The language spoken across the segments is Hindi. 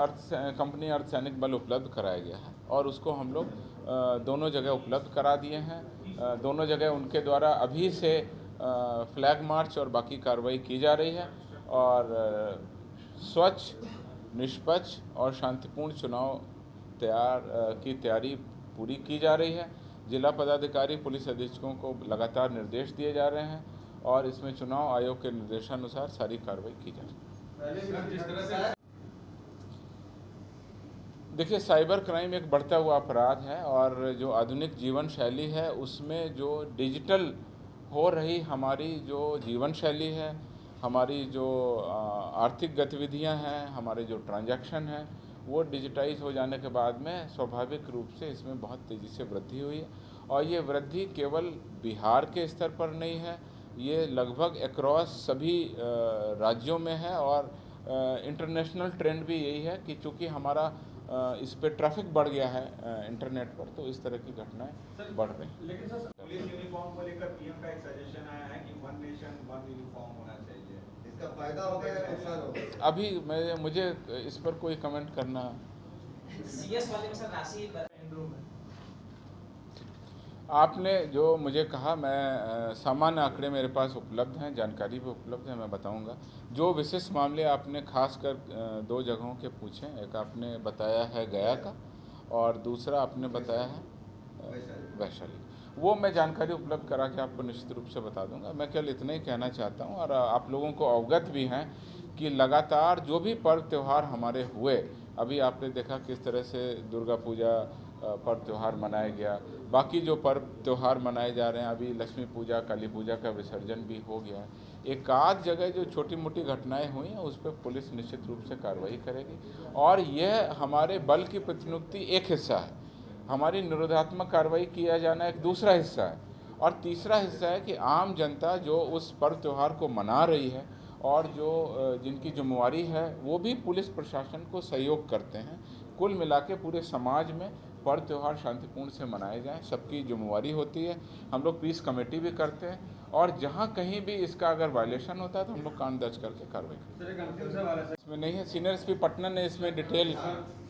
कंपनी अर्धसैनिक बल उपलब्ध कराया गया है और उसको हम लोग दोनों जगह उपलब्ध करा दिए हैं। दोनों जगह उनके द्वारा अभी से फ्लैग मार्च और बाकी कार्रवाई की जा रही है और स्वच्छ, निष्पक्ष और शांतिपूर्ण चुनाव की तैयारी पूरी की जा रही है। जिला पदाधिकारी, पुलिस अधीक्षकों को लगातार निर्देश दिए जा रहे हैं और इसमें चुनाव आयोग के निर्देशानुसार सारी कार्रवाई की जा रही है। देखिए, साइबर क्राइम एक बढ़ता हुआ अपराध है और जो आधुनिक जीवन शैली है उसमें जो डिजिटल हो रही हमारी जो जीवन शैली है, हमारी जो आर्थिक गतिविधियां हैं, हमारे जो ट्रांजैक्शन हैं, वो डिजिटाइज हो जाने के बाद में स्वाभाविक रूप से इसमें बहुत तेज़ी से वृद्धि हुई है और ये वृद्धि केवल बिहार के स्तर पर नहीं है, ये लगभग अक्रॉस सभी राज्यों में है और इंटरनेशनल ट्रेंड भी यही है कि चूँकि हमारा इस पे ट्रैफिक बढ़ गया है इंटरनेट पर, तो इस तरह की घटनाएं बढ़ रही हैं। लेकिन सर, पुलिस यूनिफॉर्म को लेकर पीएम का एक सजेशन आया है कि वन नेशन वन यूनिफॉर्म होना चाहिए, इसका फायदा होगा या नुकसान होगा? अभी मुझे इस पर कोई कमेंट करना। सीएस वाले में सर राशि आपने जो मुझे कहा, मैं सामान्य आंकड़े मेरे पास उपलब्ध हैं, जानकारी भी उपलब्ध है, मैं बताऊंगा। जो विशेष मामले आपने खासकर दो जगहों के पूछे, एक आपने बताया है गया का और दूसरा आपने बताया है वैशाली, वो मैं जानकारी उपलब्ध करा के आपको निश्चित रूप से बता दूंगा। मैं केवल इतना ही कहना चाहता हूं और आप लोगों को अवगत भी हैं कि लगातार जो भी पर्व त्यौहार हमारे हुए, अभी आपने देखा किस तरह से दुर्गा पूजा पर्व त्यौहार मनाया गया, बाकी जो पर्व त्यौहार मनाए जा रहे हैं, अभी लक्ष्मी पूजा, काली पूजा का विसर्जन भी हो गया है। एक आध जगह जो छोटी मोटी घटनाएं हुई हैं उस पर पुलिस निश्चित रूप से कार्रवाई करेगी और यह हमारे बल की प्रतिनियुक्ति एक हिस्सा है, हमारी निरोधात्मक कार्रवाई किया जाना एक दूसरा हिस्सा है और तीसरा हिस्सा है कि आम जनता जो उस पर्व त्यौहार को मना रही है और जो जिनकी जिम्मेवारी है वो भी पुलिस प्रशासन को सहयोग करते हैं। कुल मिला के पूरे समाज में पर्व त्यौहार शांतिपूर्ण से मनाए जाएं, सबकी जिम्मेवारी होती है। हम लोग पीस कमेटी भी करते हैं और जहां कहीं भी इसका अगर वायलेशन होता है तो हम लोग कान दर्ज करके कार्रवाई करते हैं। इसमें नहीं है, सीनियर एसपी पटना ने इसमें डिटेल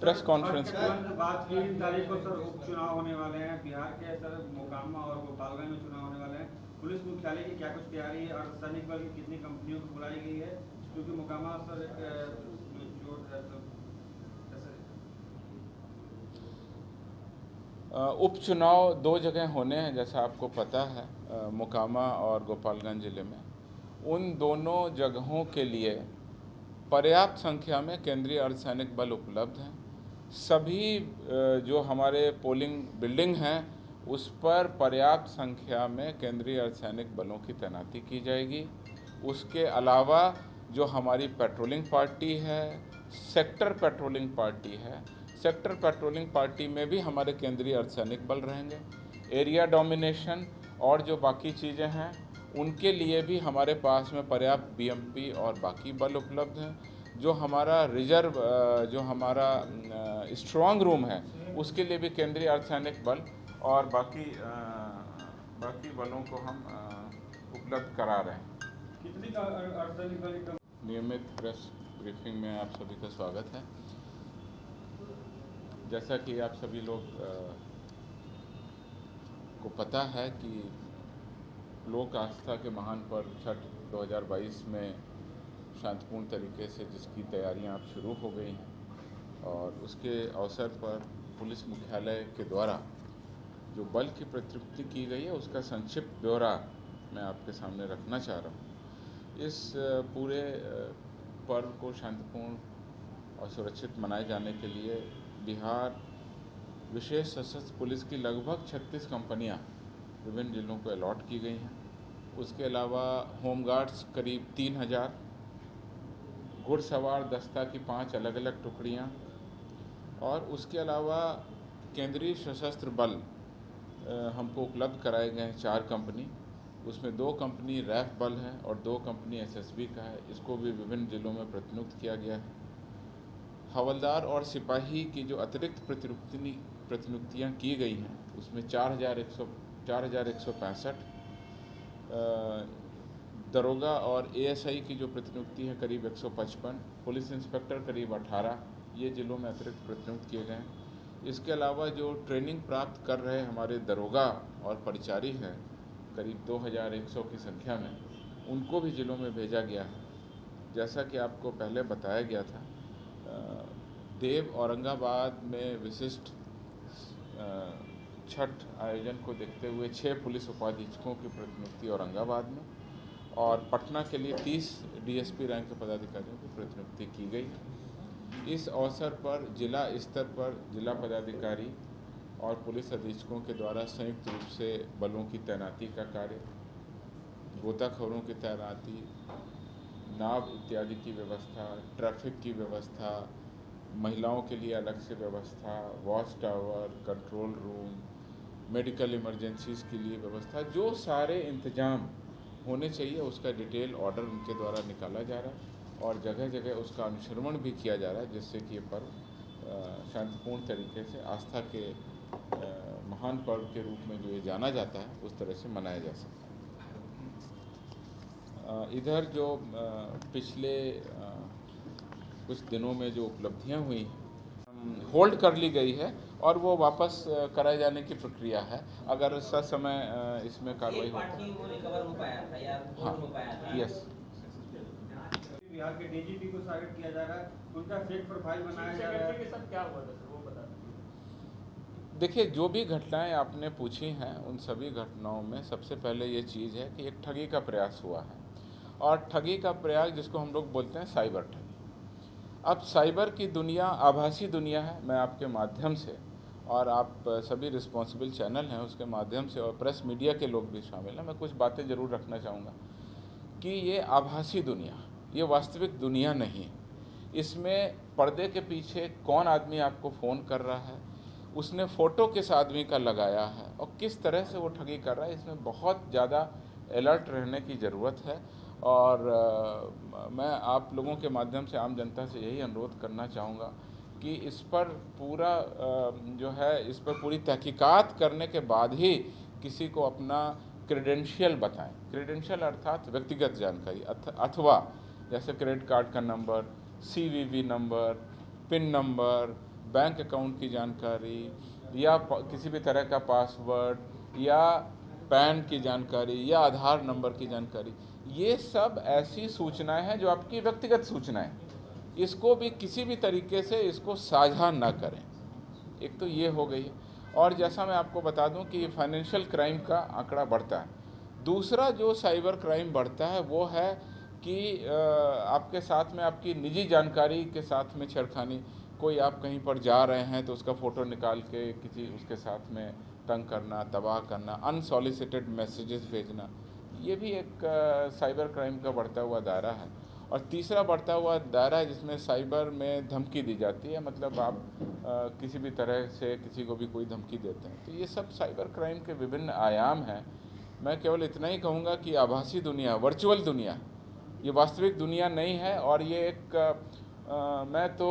प्रेस कॉन्फ्रेंस की। बात की तारीख को सर उपचुनाव होने वाले हैं बिहार के, सर मोकामा और गोपालगंज में चुनाव होने वाले हैं। पुलिस मुख्यालय की क्या कुछ तैयारी है, अर्धसैनिक बल की कितनी कंपनियों को बुलाई गई है, क्योंकि मोकामा सर उपचुनाव दो जगह होने हैं जैसा आपको पता है, मोकामा और गोपालगंज ज़िले में। उन दोनों जगहों के लिए पर्याप्त संख्या में केंद्रीय अर्धसैनिक बल उपलब्ध हैं। सभी जो हमारे पोलिंग बिल्डिंग हैं उस पर पर्याप्त संख्या में केंद्रीय अर्धसैनिक बलों की तैनाती की जाएगी। उसके अलावा जो हमारी पेट्रोलिंग पार्टी है, सेक्टर पेट्रोलिंग पार्टी है, सेक्टर पेट्रोलिंग पार्टी में भी हमारे केंद्रीय अर्धसैनिक बल रहेंगे। एरिया डोमिनेशन और जो बाकी चीज़ें हैं उनके लिए भी हमारे पास में पर्याप्त बीएमपी और बाकी बल उपलब्ध हैं। जो हमारा रिजर्व, जो हमारा स्ट्रॉन्ग रूम है उसके लिए भी केंद्रीय अर्धसैनिक बल और बाकी बलों को हम उपलब्ध करा रहे हैं। कितनी अर्धसैनिक बल? नियमित प्रेस ब्रीफिंग में आप सभी का स्वागत है। जैसा कि आप सभी लोग को पता है कि लोक आस्था के महान पर्व छठ 2022 में शांतिपूर्ण तरीके से जिसकी तैयारियां अब शुरू हो गई हैं और उसके अवसर पर पुलिस मुख्यालय के द्वारा जो बल की प्रतिनियुक्ति की गई है उसका संक्षिप्त ब्यौरा मैं आपके सामने रखना चाह रहा हूँ। इस पूरे पर्व को शांतिपूर्ण और सुरक्षित मनाए जाने के लिए बिहार विशेष सशस्त्र पुलिस की लगभग 36 कंपनियां विभिन्न जिलों को अलॉट की गई हैं। उसके अलावा होमगार्ड्स करीब 3000, घुड़सवार दस्ता की 5 अलग अलग टुकड़ियां और उसके अलावा केंद्रीय सशस्त्र बल हमको उपलब्ध कराए गए हैं 4 कंपनी। उसमें 2 कंपनी रैफ बल है और 2 कंपनी एसएसबी का है। इसको भी विभिन्न जिलों में प्रतिनियुक्त किया गया है। हवलदार और सिपाही की जो अतिरिक्त प्रतिनियुक्तियाँ की गई हैं उसमें 4165, दरोगा और एएसआई की जो प्रतिनियुक्ति है करीब 155, पुलिस इंस्पेक्टर करीब 18, ये ज़िलों में अतिरिक्त प्रतिनियुक्त किए गए हैं। इसके अलावा जो ट्रेनिंग प्राप्त कर रहे हमारे दरोगा और परिचारी हैं करीब 2100 की संख्या में, उनको भी ज़िलों में भेजा गया है। जैसा कि आपको पहले बताया गया था, देव औरंगाबाद में विशिष्ट छठ आयोजन को देखते हुए 6 पुलिस उपाधीक्षकों की प्रतिनियुक्ति औरंगाबाद में और पटना के लिए 30 डीएसपी रैंक के पदाधिकारियों की प्रतिनियुक्ति की गई। इस अवसर पर जिला स्तर पर जिला पदाधिकारी और पुलिस अधीक्षकों के द्वारा संयुक्त रूप से बलों की तैनाती का कार्य, गोताखोरों की तैनाती, नाव इत्यादि की व्यवस्था, ट्रैफिक की व्यवस्था, महिलाओं के लिए अलग से व्यवस्था, watch tower, control room, medical emergencies के लिए व्यवस्था, जो सारे इंतजाम होने चाहिए उसका डिटेल ऑर्डर उनके द्वारा निकाला जा रहा है और जगह जगह उसका अनुश्रवण भी किया जा रहा है, जिससे कि ये पर्व शांतिपूर्ण तरीके से आस्था के महान पर्व के रूप में जो ये जाना जाता है उस तरह से मनाया जा सकता है। इधर जो पिछले कुछ दिनों में जो उपलब्धियां हुई होल्ड कर ली गई है और वो वापस कराए जाने की प्रक्रिया है। अगर समय इसमें कार्रवाई वो रिकवर हो पाया था या हो पाया था। यस। बिहार के डीजीपी को टारगेट किया जा रहा है, उनका फेक प्रोफाइल बनाया जा रहा है। के साथ क्या हुआ था सर, वो बता दीजिए। देखिए, जो भी घटनाएं आपने पूछी हैं उन सभी घटनाओं में सबसे पहले ये चीज़ है कि एक ठगी का प्रयास हुआ है और ठगी का प्रयास जिसको हम लोग बोलते हैं साइबर ठगी। अब साइबर की दुनिया आभासी दुनिया है। मैं आपके माध्यम से और आप सभी रिस्पॉन्सिबल चैनल हैं उसके माध्यम से और प्रेस मीडिया के लोग भी शामिल हैं, मैं कुछ बातें ज़रूर रखना चाहूँगा कि ये आभासी दुनिया, ये वास्तविक दुनिया नहीं है। इसमें पर्दे के पीछे कौन आदमी आपको फ़ोन कर रहा है, उसने फ़ोटो किस आदमी का लगाया है और किस तरह से वो ठगी कर रहा है, इसमें बहुत ज़्यादा अलर्ट रहने की ज़रूरत है। और मैं आप लोगों के माध्यम से आम जनता से यही अनुरोध करना चाहूँगा कि इस पर पूरा जो है इस पर पूरी तहकीकात करने के बाद ही किसी को अपना क्रेडेंशियल बताएं। क्रेडेंशियल अर्थात व्यक्तिगत जानकारी अथवा जैसे क्रेडिट कार्ड का number, CVV number, pin number, bank account की जानकारी या किसी भी तरह का पासवर्ड या पैन की जानकारी या आधार नंबर की जानकारी, ये सब ऐसी सूचनाएं हैं जो आपकी व्यक्तिगत सूचनाएं, इसको भी किसी भी तरीके से इसको साझा ना करें। एक तो ये हो गई है। और जैसा मैं आपको बता दूं कि फाइनेंशियल क्राइम का आंकड़ा बढ़ता है। दूसरा जो साइबर क्राइम बढ़ता है वो है कि आपके साथ में आपकी निजी जानकारी के साथ में छेड़खानी, कोई आप कहीं पर जा रहे हैं तो उसका फ़ोटो निकाल के किसी उसके साथ में तंग करना, तबाह करना, अनसॉलिसिटेड मैसेजेस भेजना, ये भी एक साइबर क्राइम का बढ़ता हुआ दायरा है। और तीसरा बढ़ता हुआ दायरा है जिसमें साइबर में धमकी दी जाती है, मतलब आप किसी भी तरह से किसी को भी कोई धमकी देते हैं। तो ये सब साइबर क्राइम के विभिन्न आयाम हैं। मैं केवल इतना ही कहूँगा कि आभासी दुनिया, वर्चुअल दुनिया, ये वास्तविक दुनिया नहीं है। और ये एक मैं तो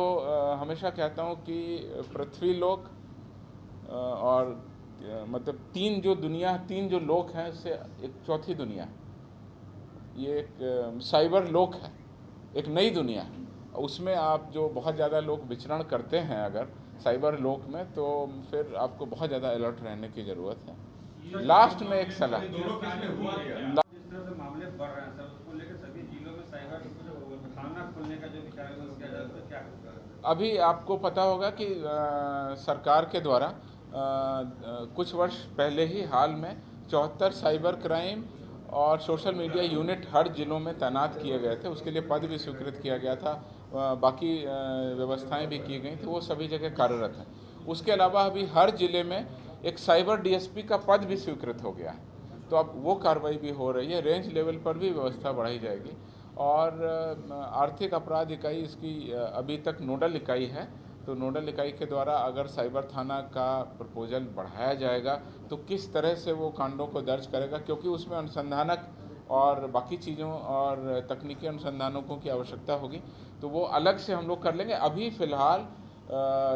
हमेशा कहता हूँ कि पृथ्वी लोक और मतलब तीन जो लोक हैं उससे एक चौथी दुनिया, ये एक साइबर लोक है, एक नई दुनिया है। उसमें आप जो बहुत ज़्यादा लोग विचरण करते हैं अगर साइबर लोक में, तो फिर आपको बहुत ज़्यादा अलर्ट रहने की ज़रूरत है। लास्ट में एक सलाह, जिस तरह से मामले बढ़ रहे हैं सर, उसको लेकर सभी जिलों में साइबर थाना खोलने का जो विचार है उसके आधार पर क्या होगा? अभी आपको पता होगा कि सरकार के द्वारा कुछ वर्ष पहले ही हाल में 74 साइबर क्राइम और सोशल मीडिया यूनिट हर जिलों में तैनात किए गए थे। उसके लिए पद भी स्वीकृत किया गया था, बाकी व्यवस्थाएं भी की गई थी, वो सभी जगह कार्यरत हैं। उसके अलावा अभी हर जिले में एक साइबर DSP का पद भी स्वीकृत हो गया है, तो अब वो कार्रवाई भी हो रही है। रेंज लेवल पर भी व्यवस्था बढ़ाई जाएगी। और आर्थिक अपराध इकाई इसकी अभी तक नोडल इकाई है, तो नोडल इकाई के द्वारा अगर साइबर थाना का प्रपोजल बढ़ाया जाएगा तो किस तरह से वो कांडों को दर्ज करेगा, क्योंकि उसमें अनुसंधानक और बाकी चीज़ों और तकनीकी अनुसंधानकों की आवश्यकता होगी, तो वो अलग से हम लोग कर लेंगे। अभी फ़िलहाल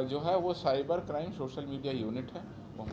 जो है वो cyber crime social media unit है, वो